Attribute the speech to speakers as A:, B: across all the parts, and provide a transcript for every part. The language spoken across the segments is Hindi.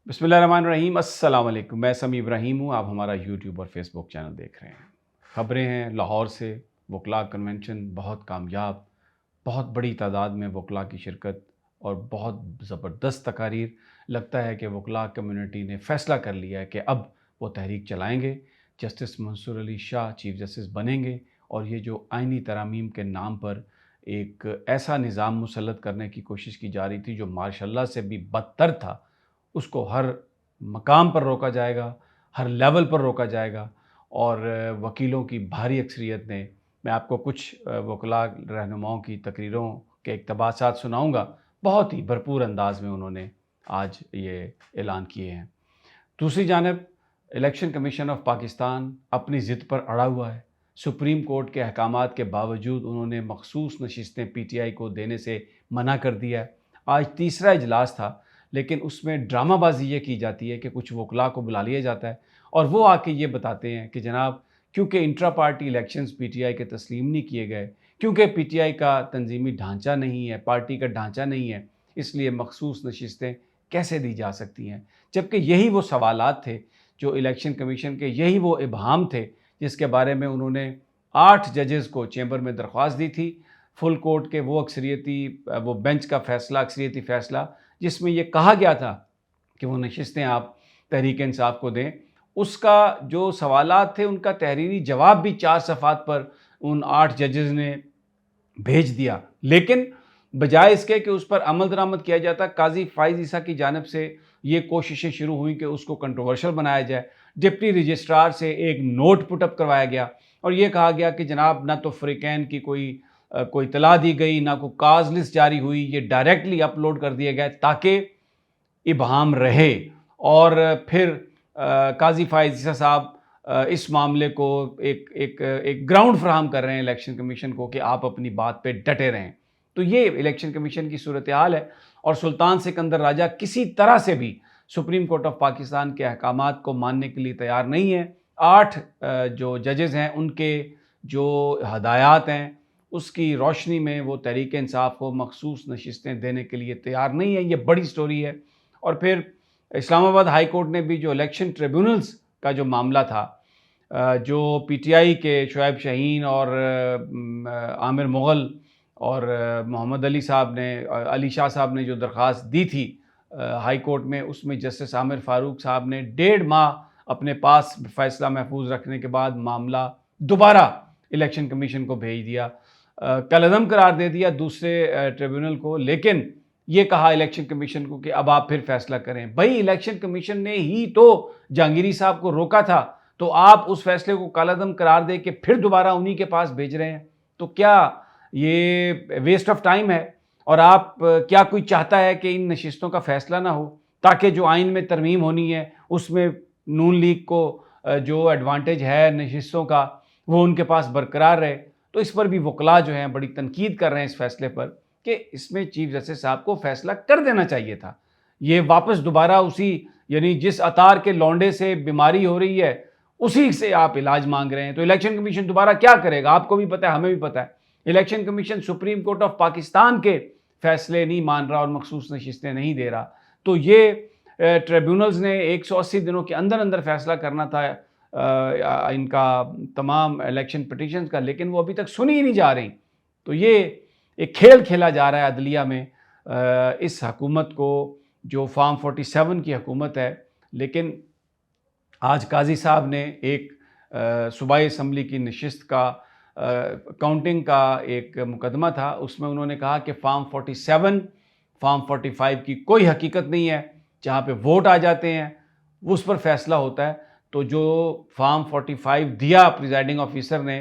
A: बिस्मिल्लाहिर्रहमानिर्रहीम। अस्सलाम वालेकुम। मैं समी इब्राहिम हूँ। आप हमारा यूट्यूब और फेसबुक चैनल देख रहे हैं। खबरें हैं लाहौर से। वकला कन्वेंशन बहुत कामयाब, बहुत बड़ी तादाद में वकला की शिरकत और बहुत ज़बरदस्त तकारीर। लगता है कि वकला कम्युनिटी ने फ़ैसला कर लिया है कि अब वो तहरीक चलाएँगे। Justice Mansoor Ali Shah chief justice बनेंगे और ये जो आइनी तरामीम के नाम पर एक ऐसा निज़ाम मुसल्लत करने की कोशिश की जा रही थी जो माशाअल्लाह से भी बदतर था, उसको हर मकाम पर रोका जाएगा, हर लेवल पर रोका जाएगा। और वकीलों की भारी अक्सरियत ने, मैं आपको कुछ वकला रहनुमाओं की तकरीरों के इक़्तिबासात सुनाऊँगा। बहुत ही भरपूर अंदाज़ में उन्होंने आज ये ऐलान किए हैं। दूसरी जानब इलेक्शन कमीशन ऑफ पाकिस्तान अपनी ज़िद पर अड़ा हुआ है। सुप्रीम कोर्ट के अहकामात के बावजूद उन्होंने मखसूस नशिस्तें पीटीआई को देने से मना कर दिया है। आज तीसरा इजलास था, लेकिन उसमें ड्रामाबाजी ये की जाती है कि कुछ वकला को बुला लिया जाता है और वो आके ये बताते हैं कि जनाब, क्योंकि इंट्रा पार्टी इलेक्शंस पीटीआई के तस्लीम नहीं किए गए, क्योंकि पीटीआई का तंजीमी ढांचा नहीं है, पार्टी का ढांचा नहीं है, इसलिए मखसूस नशिस्तें कैसे दी जा सकती हैं। जबकि यही वो सवालात थे जो इलेक्शन कमीशन के, यही वो इबहाम थे जिसके बारे में उन्होंने 8 जजेस को चैम्बर में दरख्वास्त दी थी। फुल कोर्ट के वो बेंच का फ़ैसला, अक्सरियती फ़ैसला, जिसमें ये कहा गया था कि वो नशिस्तें आप तहरीक इंसाफ को दें। उसका जो सवालात थे उनका तहरीरी जवाब भी 4 सफ़हात पर उन 8 जजेस ने भेज दिया। लेकिन बजाय इसके कि उस पर अमल दरामद किया जाता, काज़ी फ़ाइज़ ईसा की जानिब से ये कोशिशें शुरू हुई कि उसको कंट्रोवर्शियल बनाया जाए। डिप्टी रजिस्ट्रार से एक नोट पुटअप करवाया गया और ये कहा गया कि जनाब, ना तो फ़्रीकैन की कोई इत्तला दी गई, ना कोई काज़ लिस्ट जारी हुई, ये डायरेक्टली अपलोड कर दिए गए ताकि इबहाम रहे। और फिर काज़ी फ़ाइज़ ईसा साहब इस मामले को एक ग्राउंड फ्राहम कर रहे हैं इलेक्शन कमीशन को कि आप अपनी बात पे डटे रहें। तो ये इलेक्शन कमीशन की सूरत हाल है और सुल्तान सिकंदर राजा किसी तरह से भी सुप्रीम कोर्ट ऑफ पाकिस्तान के अहकामात को मानने के लिए तैयार नहीं है। 8 जो जजेज़ हैं उनके जो हदायत हैं उसकी रोशनी में वो तहरीक इंसाफ को मखसूस नशिस्तें देने के लिए तैयार नहीं है। ये बड़ी स्टोरी है। और फिर इस्लामाबाद हाई कोर्ट ने भी जो इलेक्शन ट्रिब्यूनल्स का जो मामला था, जो पीटीआई के शुएब शाहीन और आमिर मुग़ल और मोहम्मद अली साहब ने, अली शाह साहब ने जो दरख्वास्त दी थी हाई कोर्ट में, उसमें जस्टिस आमिर फ़ारूक साहब ने 1.5 माह अपने पास फ़ैसला महफूज रखने के बाद मामला दोबारा इलेक्शन कमीशन को भेज दिया, कलअदम करार दे दिया दूसरे ट्रिब्यूनल को। लेकिन ये कहा इलेक्शन कमीशन को कि अब आप फिर फैसला करें। भाई, इलेक्शन कमीशन ने ही तो जहांगीरी साहब को रोका था, तो आप उस फैसले को कालादम करार दे के फिर दोबारा उन्हीं के पास भेज रहे हैं। तो क्या ये वेस्ट ऑफ टाइम है? और आप क्या कोई चाहता है कि इन नशिस्तों का फैसला ना हो ताकि जो आइन में तरमीम होनी है उसमें नून लीग को जो एडवांटेज है नशिस्तों का वो उनके पास बरकरार रहे? तो इस पर भी वकला जो हैं बड़ी तनकीद कर रहे हैं इस फैसले पर कि इसमें चीफ जस्टिस साहब को फैसला कर देना चाहिए था। ये वापस दोबारा उसी, यानी जिस अतार के लौंडे से बीमारी हो रही है उसी से आप इलाज मांग रहे हैं। तो इलेक्शन कमीशन दोबारा क्या करेगा? आपको भी पता है, हमें भी पता है। Election commission supreme court of Pakistan के फैसले नहीं मान रहा और मखसूस नशिस्तें नहीं दे रहा। तो ये ट्रिब्यूनल्स ने 180 दिनों के अंदर अंदर फैसला करना था इनका तमाम इलेक्शन पिटीशंस का, लेकिन वो अभी तक सुनी ही नहीं जा रही। तो ये एक खेल खेला जा रहा है अदलिया में इस हकूमत को, जो फार्म 47 की हकूमत है। लेकिन आज काजी साहब ने एक सूबाई असम्बली की नशिस्त का काउंटिंग का एक मुकदमा था, उसमें उन्होंने कहा कि फार्म 47, फार्म 45 की कोई हकीकत नहीं है। जहाँ पे वोट आ जाते हैं उस पर फैसला होता है। तो जो फार्म 45 दिया प्रिजाइडिंग ऑफिसर ने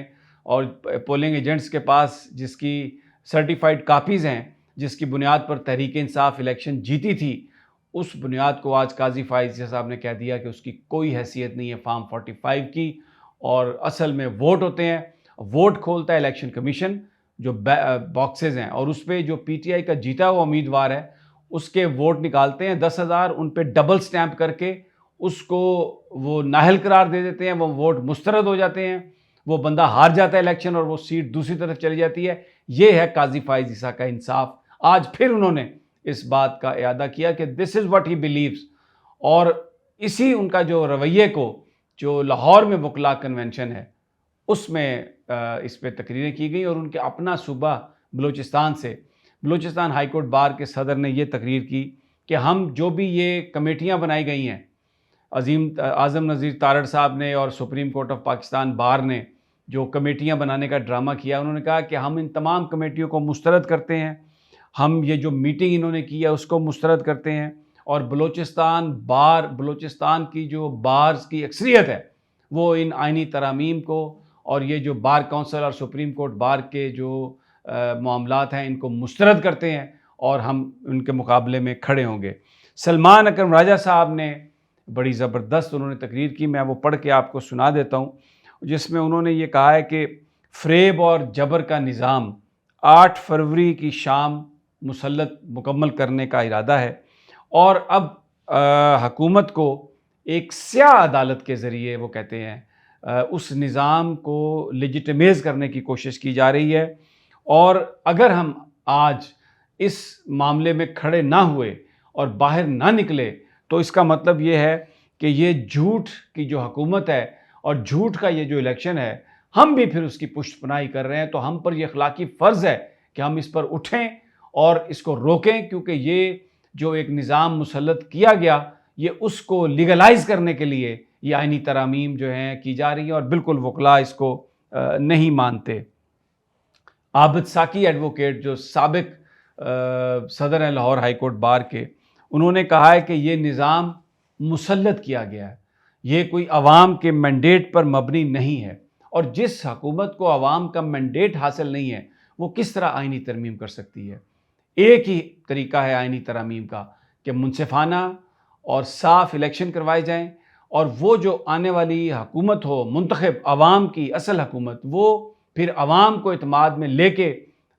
A: और पोलिंग एजेंट्स के पास जिसकी सर्टिफाइड कापीज़ हैं, जिसकी बुनियाद पर तहरीक इंसाफ इलेक्शन जीती थी, उस बुनियाद को आज काजी फ़ाइज़ साहब ने कह दिया कि उसकी कोई हैसियत नहीं है फार्म 45 की। और असल में वोट होते हैं, वोट खोलता है इलेक्शन कमीशन, जो बॉक्सेस हैं, और उस पर जो पीटीआई का जीता हुआ उम्मीदवार है उसके वोट निकालते हैं 10,000, उन पर डबल स्टैंप करके उसको वो नाहल करार दे देते हैं, वो वोट मुस्तरद हो जाते हैं, वो बंदा हार जाता है इलेक्शन और वो सीट दूसरी तरफ चली जाती है। ये है काजी फ़ाइज़ ईसा का इंसाफ। आज फिर उन्होंने इस बात का इयादा किया कि this is what he believes. और इसी उनका जो रवैये को जो लाहौर में वकला कन्वेंशन है उसमें इस पे तकरीरें की गई और उनके अपना सूबा बलूचिस्तान से बलूचिस्तान हाई कोर्ट बार के सदर ने ये तकरीर की कि हम जो भी ये कमेटियाँ बनाई गई हैं आज़म नज़ीर तारड़ साहब ने और सुप्रीम कोर्ट ऑफ पाकिस्तान बार ने जो कमेटियां बनाने का ड्रामा किया, उन्होंने कहा कि हम इन तमाम कमेटियों को मुस्तरद करते हैं, हम ये जो मीटिंग इन्होंने की है उसको मुस्तरद करते हैं और बलूचिस्तान की जो बार्स की अक्सरियत है वो इन आइनी तरामीम को और ये जो बार काउंसिल और सुप्रीम कोर्ट बार के जो मामलात हैं इनको मुस्तरद करते हैं और हम उनके मुकाबले में खड़े होंगे। सलमान अकरम राजा साहब ने बड़ी ज़बरदस्त उन्होंने तकरीर की, मैं वो पढ़ के आपको सुना देता हूँ, जिसमें उन्होंने ये कहा है कि फ़रेब और जबर का निज़ाम 8 फरवरी की शाम मुसल्लत मुकम्मल करने का इरादा है और अब हुकूमत को एक स्याह अदालत के ज़रिए वो कहते हैं उस निज़ाम को लेजिटिमेज़ करने की कोशिश की जा रही है और अगर हम आज इस मामले में खड़े ना हुए और बाहर ना निकले तो इसका मतलब ये है कि ये झूठ की जो हुकूमत है और झूठ का ये जो इलेक्शन है हम भी फिर उसकी पुष्टपनाही कर रहे हैं। तो हम पर यह अखलाकी फ़र्ज़ है कि हम इस पर उठें और इसको रोकें, क्योंकि ये जो एक निज़ाम मुसल्लत किया गया ये उसको लीगलाइज़ करने के लिए ये आइनी तरामीम जो हैं की जा रही हैं और बिल्कुल वकला इसको नहीं मानते। आबिद साकी एडवोकेट जो साबिक सदर हैं लाहौर हाई कोर्ट बार के, उन्होंने कहा है कि ये निज़ाम मुसल्लत किया गया है, ये कोई अवाम के मैंडेट पर मबनी नहीं है और जिस हुकूमत को अवाम का मैंडेट हासिल नहीं है वो किस तरह आइनी तरमीम कर सकती है। एक ही तरीका है आइनी तरमीम का कि मुनसिफाना और साफ़ इलेक्शन करवाए जाएं और वो जो आने वाली हुकूमत हो मुंतखब अवाम की असल हुकूमत, वो फिर अवाम को इत्माद में लेके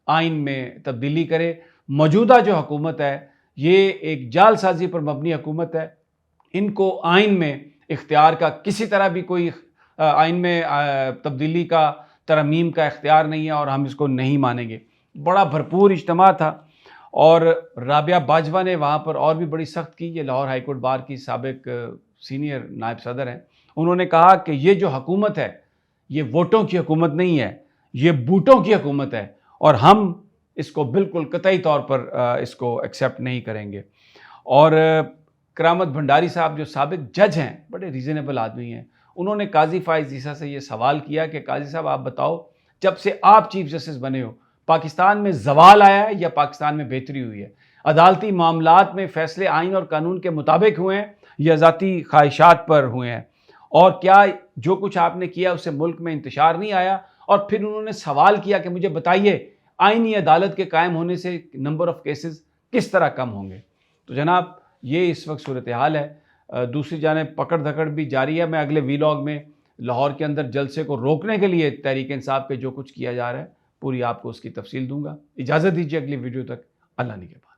A: आइन में तब्दीली करे। मौजूदा जो हुकूमत है ये एक जालसाजी पर मबनी हुकूमत है, इनको आइन में इख्तियार का किसी तरह भी कोई आइन में तब्दीली का तरमीम का इख्तियार नहीं है और हम इसको नहीं मानेंगे। बड़ा भरपूर इज्तिमा था और राबिया बाजवा ने वहाँ पर और भी बड़ी सख्त की। ये लाहौर हाई कोर्ट बार की साबिक सीनियर नायब सदर हैं, उन्होंने कहा कि ये जो हुकूमत है ये वोटों की हुकूमत नहीं है, ये बूटों की हुकूमत है और हम इसको बिल्कुल कतई तौर पर इसको एक्सेप्ट नहीं करेंगे। और करामत भंडारी साहब जो साबिक जज हैं, बड़े रीज़नेबल आदमी हैं, उन्होंने काजी फ़ाइज़ ईसा से ये सवाल किया कि काजी साहब आप बताओ, जब से आप चीफ जस्टिस बने हो पाकिस्तान में ज़वाल आया है या पाकिस्तान में बेहतरी हुई है? अदालती मामलात में फ़ैसले आइन और कानून के मुताबिक हुए हैं या ज़ाती ख्वाहिशात पर हुए हैं? और क्या जो कुछ आपने किया उससे मुल्क में इंतशार नहीं आया? और फिर उन्होंने सवाल किया कि मुझे बताइए आइनी अदालत के कायम होने से नंबर ऑफ़ केसेस किस तरह कम होंगे? तो जनाब ये इस वक्त सूरत हाल है। दूसरी जानिब पकड़ धकड़ भी जारी है। मैं अगले वीलॉग में लाहौर के अंदर जलसे को रोकने के लिए तहरीक इंसाफ पे जो कुछ किया जा रहा है पूरी आपको उसकी तफसील दूंगा। इजाज़त दीजिए अगली वीडियो तक। अल्लाह निगहबान।